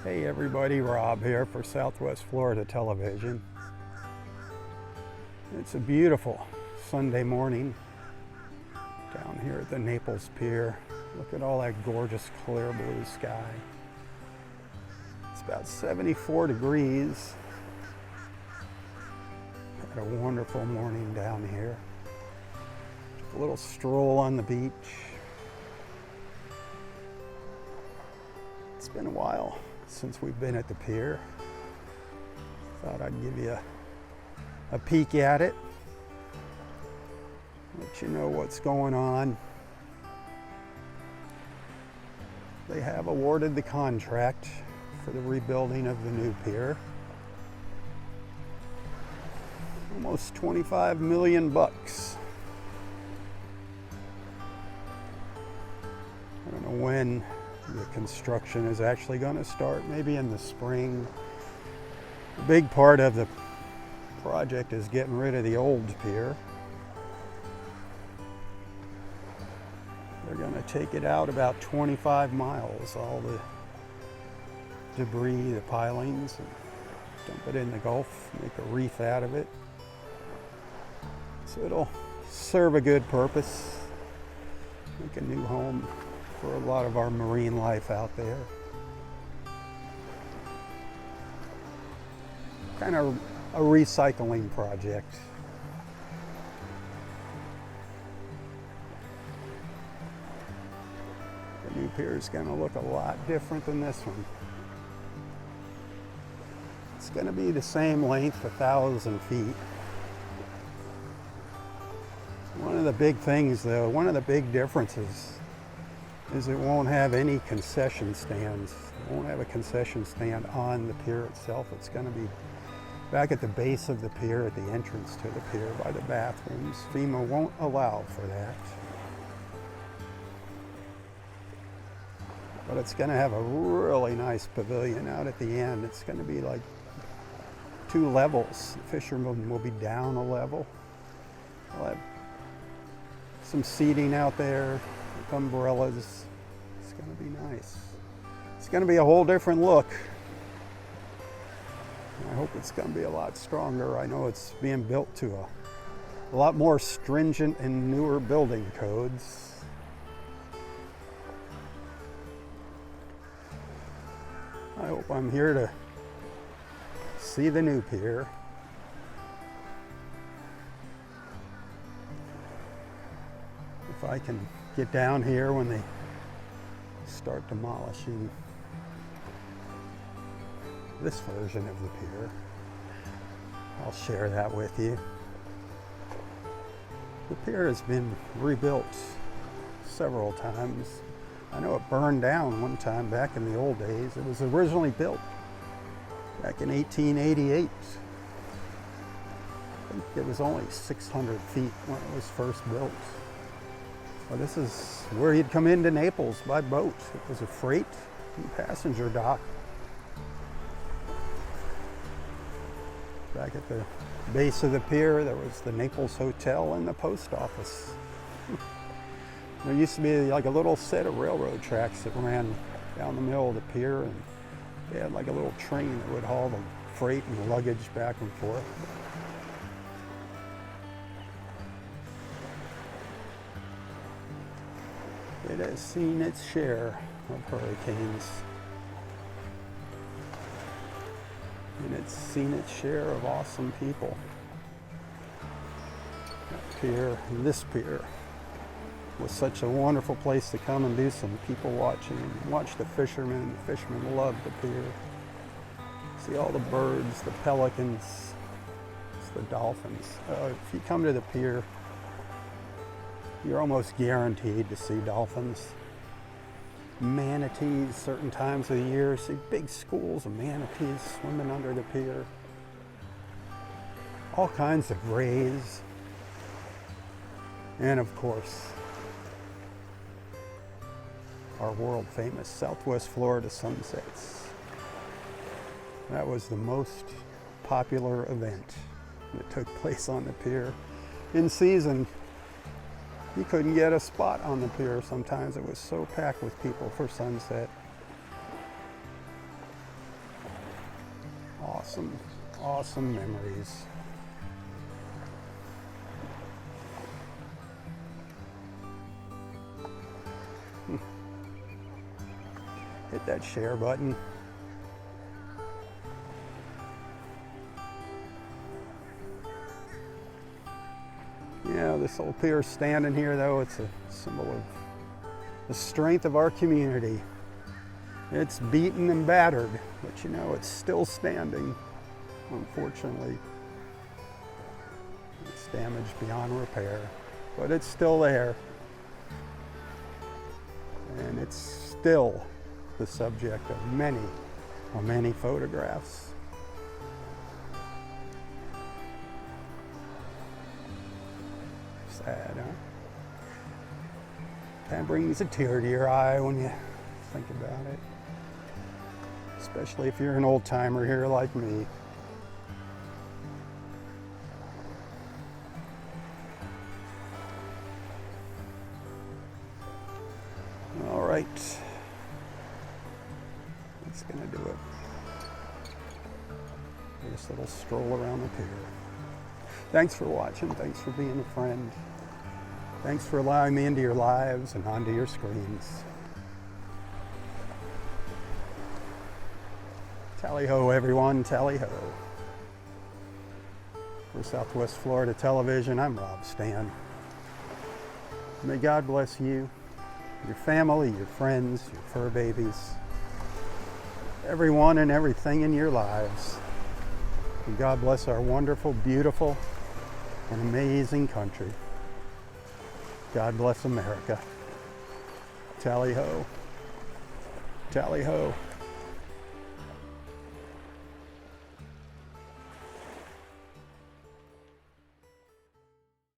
Hey everybody, Robb here for Southwest Florida Television. It's a beautiful Sunday morning down here at the Naples Pier. Look at all that gorgeous clear blue sky. It's about 74 degrees. Had a wonderful morning down here. A little stroll on the beach. It's been a while since we've been at the pier. Thought I'd give you a peek at it, let you know what's going on. They have awarded the contract for the rebuilding of the new pier. Almost 25 million bucks. I don't know when the construction is actually going to start, maybe in the spring. A big part of the project is getting rid of the old pier. They're going to take it out about 25 miles, all the debris, the pilings, and dump it in the Gulf, make a reef out of it. So it'll serve a good purpose, make a new home for a lot of our marine life out there. Kind of a recycling project. The new pier is going to look a lot different than this one. It's going to be the same length, 1,000 feet. One of the big things though, one of the big differences is it won't have any concession stands. It won't have a concession stand on the pier itself. It's going to be back at the base of the pier, at the entrance to the pier by the bathrooms. FEMA won't allow for that. But it's going to have a really nice pavilion out at the end. It's going to be like 2 levels. The fishermen will be down a level. We'll have some seating out there, with umbrellas. It's going to be nice. It's going to be a whole different look. I hope it's going to be a lot stronger. I know it's being built to a lot more stringent and newer building codes. I hope I'm here to see the new pier. If I can get down here when they start demolishing this version of the pier, I'll share that with you. The pier has been rebuilt several times. I know it burned down one time back in the old days. It was originally built back in 1888. I think it was only 600 feet when it was first built. Well, this is where you'd come into Naples by boat. It was a freight and passenger dock. Back at the base of the pier, there was the Naples Hotel and the post office. There used to be like a little set of railroad tracks that ran down the middle of the pier, and they had like a little train that would haul the freight and luggage back and forth. It has seen its share of hurricanes, and it's seen its share of awesome people. That pier, and this pier, was such a wonderful place to come and do some people watching and watch the fishermen. The fishermen love the pier. See all the birds, the pelicans, the dolphins. If you come to the pier, you're almost guaranteed to see dolphins. Manatees, certain times of the year, see big schools of manatees swimming under the pier. All kinds of rays. And of course, our world famous Southwest Florida sunsets. That was the most popular event that took place on the pier. In season, you couldn't get a spot on the pier sometimes. It was so packed with people for sunset. Awesome, awesome memories. Hit that share button. Yeah, this old pier standing here, though, it's a symbol of the strength of our community. It's beaten and battered, but you know, it's still standing, unfortunately. It's damaged beyond repair, but it's still there. And it's still the subject of many photographs. Sad, huh? Kind of brings a tear to your eye when you think about it. Especially if you're an old timer here like me. All right. That's gonna do it. This little stroll around the pier. Thanks for watching. Thanks for being a friend. Thanks for allowing me into your lives and onto your screens. Tally-ho, everyone, tally-ho. For Southwest Florida Television, I'm Robb Stan. May God bless you, your family, your friends, your fur babies, everyone and everything in your lives. And God bless our wonderful, beautiful, and amazing country. God bless America. Tally-ho. Tally-ho.